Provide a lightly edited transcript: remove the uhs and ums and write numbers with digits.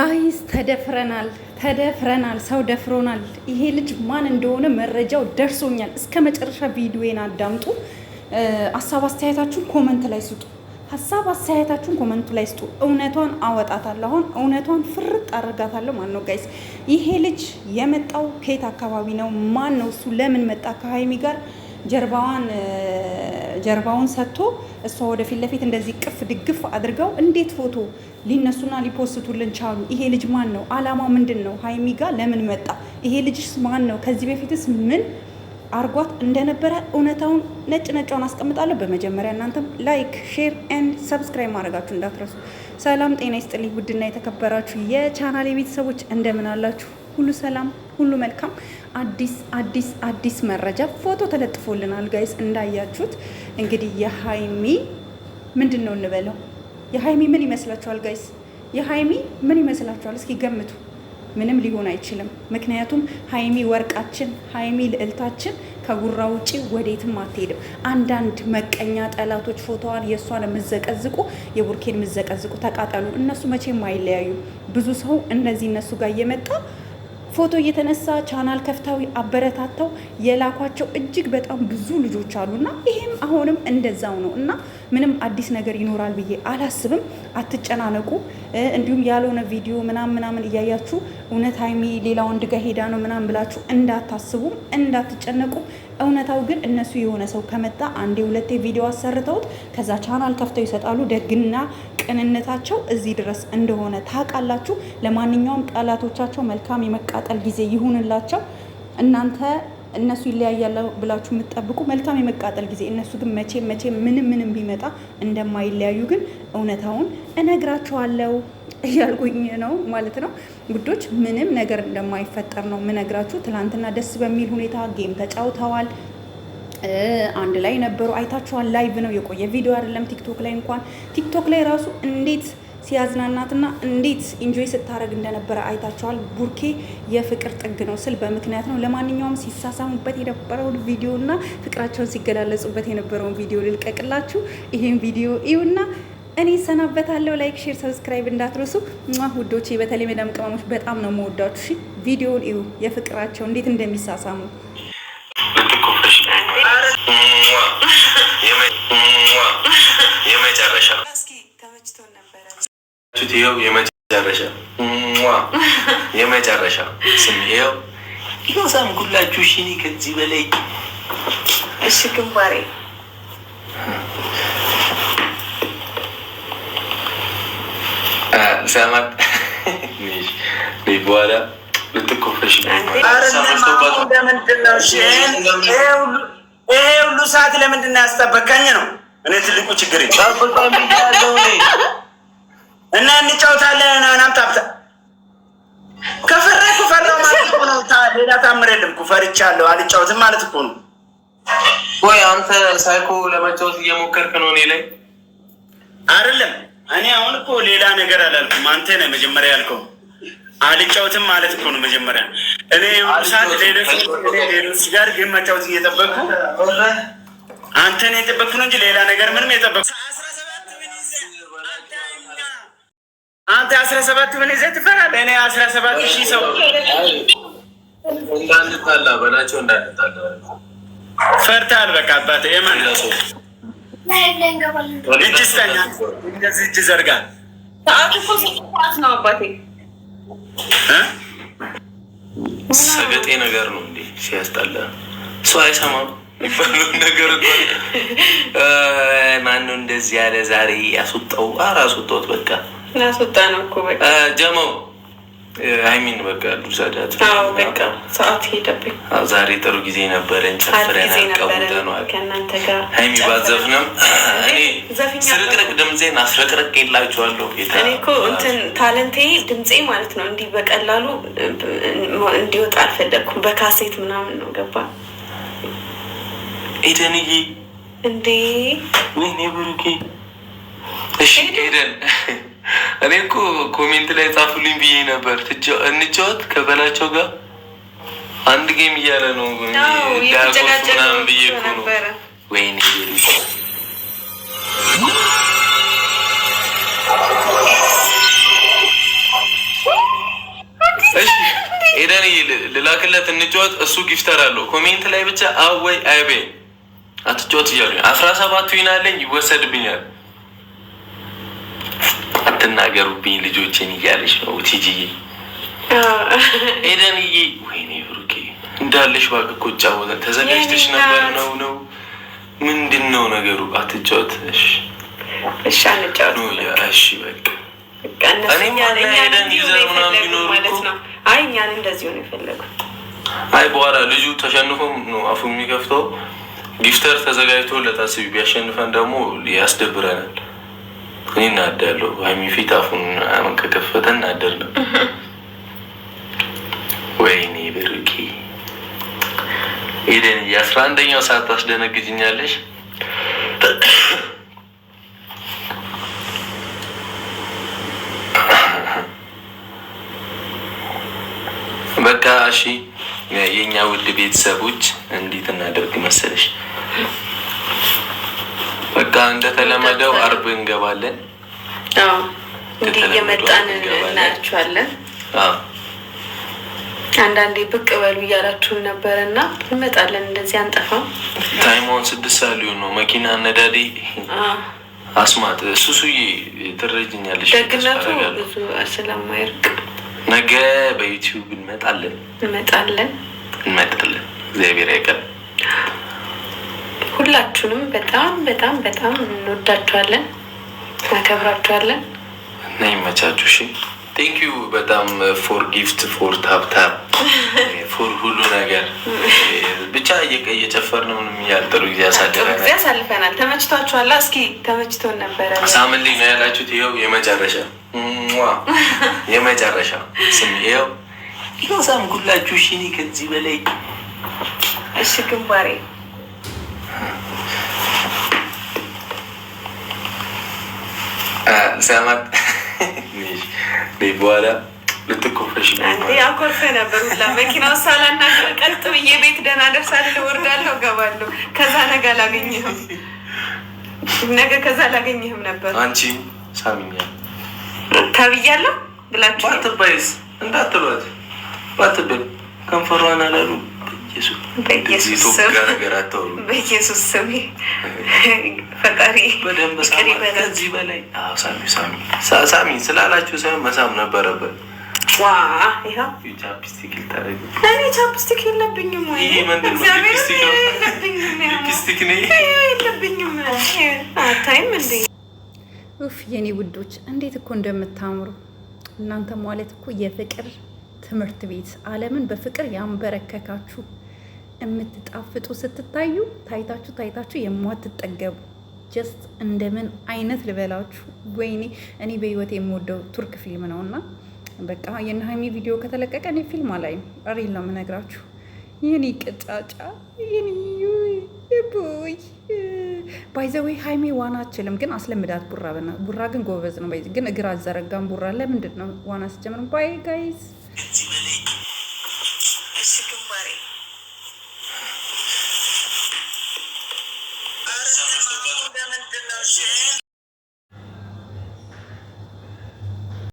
ጋይስ ተደፍረናል። ሰው ደፍሮናል። ይሄ ልጅ ማን እንደሆነ መረጃው ደርሶኛል። እስከ መጨረሻ ቪዲዮን አዳምጡ። ሀሳብ አስተያየታችሁን ኮመንት ላይ ስጡ። ኮመንቱ ላይ ስጡ። እውነቷን አወጣታለሁ። አሁን እውነቷን ፍርጥ አደርጋታለሁ። ማን ነው ጋይስ? ይሄ ልጅ የመጣው ከየት አካባቢ ነው? ማን ነው እሱ? ለምን መጣ? ከሀይሚ ጋር ጀርባውን ሰጥቶ እሷ ወደፊት ለፊት እንደዚህ ቅፍ ድግፍ አድርገው እንዴት ፎቶ ሊነሱና ሊፖስቱልን ቻሉ? ይሄ ልጅ ማን ነው? አላማው ምንድን ነው? ሀይሚ ጋር ለምን መጣ? ይሄ ልጅስ ማን ነው? ከዚህ በፊትስ ምን አርጓት እንደነበረ እውነታውን ነጯን አስቀምጣለሁ። በመጀመሪያ እናንተም ላይክ፣ ሼር ኤንድ ሰብስክራይብ ማድረጋችሁ እንዳትረሱ። ሰላም ጤና ይስጥልኝ። ውድና የተከበራችሁ የቻናሌ ቤተሰቦች እንደምን አላችሁ? ሁሉ ሰላም፣ ሁሉ መልካም። አዲስ መረጃ ፎቶ ተለጥፎልናል ጋይስ። እንዳያችሁት እንግዲህ የሀይሚ ምንድን ነው እንበለው? የሀይሚ ምን ይመስላችኋል ጋይስ? የሀይሚ ምን ይመስላችኋል? እስኪ ገምቱ። ምንም ሊሆን አይችልም። ምክንያቱም ሀይሚ ወርቃችን፣ ሀይሚ ልዕልታችን ከጉራ ውጪ ወዴትም አትሄድም። አንዳንድ መቀኛ ጠላቶች ፎቶዋን የእሷን የምዘቀዝቁ የቡርኬን የምዘቀዝቁ ተቃጠሉ። እነሱ መቼም አይለያዩ። ብዙ ሰው እነዚህ እነሱ ጋር እየመጣ ፎቶ እየተነሳ ቻናል ከፍታዊ አበረታተው የላኳቸው እጅግ በጣም ብዙ ልጆች አሉና ይሄም አሁንም እንደዛው ነው እና ምንም አዲስ ነገር ይኖራል ብዬ አላስብም። አትጨናነቁ። እንዲሁም ያልሆነ ቪዲዮ ምናምን እያያችሁ እውነት ሀይሚ ሌላ ወንድ ጋር ሄዳ ነው ምናምን ብላችሁ እንዳታስቡም እንዳትጨነቁ። እውነታው ግን እነሱ የሆነ ሰው ከመጣ አንዴ ሁለቴ ቪዲዮ አሰርተውት ከዛ ቻናል ከፍተው ይሰጣሉ። ደግና ቅንነታቸው እዚህ ድረስ እንደሆነ ታውቃላችሁ። ለማንኛውም ጠላቶቻቸው መልካም የመቃጠል ጊዜ ይሁንላቸው። እናንተ እነሱ ይለያያሉ ብላችሁ የምትጠብቁ መልካም የመቃጠል ጊዜ። እነሱ ግን መቼም ምንም ቢመጣ እንደማይለያዩ ግን እውነታውን እነግራችኋለሁ እያልኩኝ ነው ማለት ነው ጉዶች። ምንም ነገር እንደማይፈጠር ነው ምነግራችሁ። ትናንትና ደስ በሚል ሁኔታ ጌም ተጫውተዋል። አንድ ላይ ነበሩ። አይታችኋል። ላይቭ ነው፣ የቆየ ቪዲዮ አይደለም። ቲክቶክ ላይ እንኳን ቲክቶክ ላይ ራሱ እንዴት ሲያዝናናትና እንዴት ኢንጆይ ስታደርግ እንደነበረ አይታችኋል። ቡርኬ የፍቅር ጥግ ነው ስል በምክንያት ነው። ለማንኛውም ሲሳሳሙበት የነበረውን ቪዲዮ እና ፍቅራቸውን ሲገላለጹበት የነበረውን ቪዲዮ ልልቀቅላችሁ። ይሄን ቪዲዮ እዩና እኔ ሰናበታለሁ። ላይክ፣ ሼር፣ ሰብስክራይብ እንዳትረሱ ውዶቼ። በተለይ መዳም ቅመሞች በጣም ነው የምወዳችሁ። እሺ ቪዲዮውን እዩ፣ የፍቅራቸው እንዴት እንደሚሳሳሙ የመጨረሻ የመጨረሻ ስም ይኸው ሳምኩላችሁ። እሺ እኔ ከዚህ በላይ እሺ ግንባሬ ሰማት በኋላ ልትኮፈሽ ይሄ ሁሉ ሰዓት ለምንድን ነው ያስጠበቀኝ? ነው እኔ ትልቁ ችግር እና እንጫወታለን። ናምታብታ ከፈራኩ ፈራው ማለት እኮ ነው። ሌላ ታምር የለም። ኩፈርቻለሁ አልጫወትም ማለት እኮ ነው። ወይ አንተ ሳይኮ ለመጫወት እየሞከርክ ነው እኔ ላይ አይደለም። እኔ አሁን እኮ ሌላ ነገር አላልኩም። አንተ ነህ መጀመሪያ ያልከው። አልጫወትም ማለት እኮ ነው መጀመሪያ። እኔ ሳት ሌሎች ጋር ግን መጫወት እየጠበቅኩ አንተን የጠበቅኩ ነው እንጂ ሌላ ነገር ምንም የጠበቅኩ አንተ 17 ምን ይዘህ ትፈራለህ? እኔ 17,000 ሰው እንዳንጣላ በላቸው እንዳንጣላ ፈርታል። በቃ አባቴ የማን እጅ ስተኛ እንደዚህ እጅ ዘርጋ። ሰዓት እኮ ሰዓት ነው አባቴ። ሰገጤ ነገር ነው እንዴ ሲያስጠላ። ሰው አይሰማም ይባለው ነገር እኮ ማነው እንደዚህ ያለ ዛሬ ያስወጣው? አራስወጣውት በቃ ናስወጣ ነው እኮ በቃ ጀማው አይሚን በቃ ሉሳዳት። አዎ በቃ ሰዓት ሄደብኝ። ዛሬ ጥሩ ጊዜ ነበረን። ጨፍረን አቀውተናል ከእናንተ ጋር። አይሚ ባዘፍነም እኔ ስርቅርቅ ድምጼን አስረቅርቅ የላችኋለሁ። እኔ እኮ እንትን ታለንቴ ድምጼ ማለት ነው እንዲህ በቀላሉ እንዲወጣ አልፈለግኩም። በካሴት ምናምን ነው ገባ ኤደንዬ እንዴ ወይኔ ብሩኬ። እሺ ኤደን እኔ እኮ ኮሜንት ላይ ጻፉልኝ ብዬ ነበር እንጫወት ከበላቸው ጋር አንድ ጌም እያለ ነው ምናምን ብዬ እኮ ነው። ወይኔ ብሩኬ እሺ ኤደን ልላክለት እንጫወት። እሱ ጊፍተር አለው። ኮሜንት ላይ ብቻ አወይ አይቤ አትጫወት እያሉኝ 17 ዊን አለኝ ይወሰድብኛል። አትናገሩብኝ ልጆችን እያለች ነው ቲጂዬ። ኤደንዬ ወይኔ ብሩኬ እንዳለሽ ዋቅ እኮ ጫወተን ተዘጋጅተሽ ነበር ነው ምንድን ነው ነገሩ? አትጫወት። እሺ አንጫወት። እሺ በቃ እኛን እንደዚህ ሆነ የፈለጉት። አይ በኋላ ልጁ ተሸንፎም ነው አፉ የሚከፍተው። ጊፍተር ተዘጋጅቶ ለታስቢ ቢያሸንፈን ደግሞ ያስደብረናል። እኔ እናዳለሁ። ሀይሚ ፊት አፉን ከከፈተ እናደር ነው። ወይኔ ብሩኬ ኤደን 11ኛው ሰዓት ታስደነግጭኛለሽ። በቃ እሺ የኛ ውድ ቤተሰቦች እንዴት እናደርግ መሰለሽ? በቃ እንደተለመደው አርብ እንገባለን። እንዲህ እየመጣን እናያችኋለን። አንዳንዴ ብቅ በሉ እያላችሁን ነበረ እና እንመጣለን። እንደዚህ አንጠፋም። ታይሟን 6 ሰዓት ሊሆን ነው። መኪና አነዳዴ አስማት ሱሱዬ ትረጅኛለሽ። ደግነቱ ብዙ ስለማይርቅ ነገ በዩቲዩብ እንመጣለን። እግዚአብሔር ያውቃል። ሁላችሁንም በጣም በጣም በጣም እንወዳችኋለን፣ እናከብራችኋለን እና ይመቻችሁ። እሺ ቴንክ ዩ በጣም ፎር ጊፍት ፎር ታፕታፕ ፎር ሁሉ ነገር ብቻ እየጨፈርን ምንም እያልጥሩ ጊዜ ያሳልፈናል። ተመችቷችኋላ? እስኪ ተመችቶን ነበረ። ሳምንልኝ ነው ያላችሁት። ይኸው የመጨረሻ ስም ይኸው ሳምኩላችሁ። እሺ እኔ ከዚህ በላይ እሺ ግንባሬ ሰማት በኋላ ልትኮፈሽ አንዴ አኮርፈ ነበር ሁላ መኪናው ሳላና ቀጥ ብዬ ቤት ደህና ደርሳለሁ፣ ወርዳለሁ፣ እገባለሁ። ከዛ ነገ አላገኘህም ነበር። አንቺ ሳሚኛ ተብያለሁ ብላችሁ ባትባይስ እንዳትሏት ባትብል ከንፈሯን አላሉ። በኢየሱስ ስም ፈጣሪ በደንብ ከዚህ በላይ ሳሚ ስላላችሁ ሳይሆን መሳም ነበረበት። ቻፕስቲክ ልታደርግ እኔ ቻፕስቲክ የለብኝም ወይ? የለብኝም አታይም እንዴ? ኡፍ የኔ ውዶች እንዴት እኮ እንደምታምሩ እናንተ ማለት እኮ የፍቅር ትምህርት ቤት ዓለምን በፍቅር ያንበረከካችሁ የምትጣፍጡ ስትታዩ ታይታችሁ የማትጠገቡ ጀስት እንደምን አይነት ልበላችሁ። ወይኔ እኔ በህይወት የምወደው ቱርክ ፊልም ነው እና በቃ የእነ ሀይሚ ቪዲዮ ከተለቀቀ እኔ ፊልም አላይም። ሪል ነው የምነግራችሁ። የኔ ቅጫጫ የኔ ቦይ ባይዘዌይ ሀይሚ ዋና አችልም፣ ግን አስለምዳት ቡራ ግን ጎበዝ ነው። ግን እግር አዘረጋም ቡራ። ለምንድን ነው ዋና ስጀምር? ባይ ጋይዝ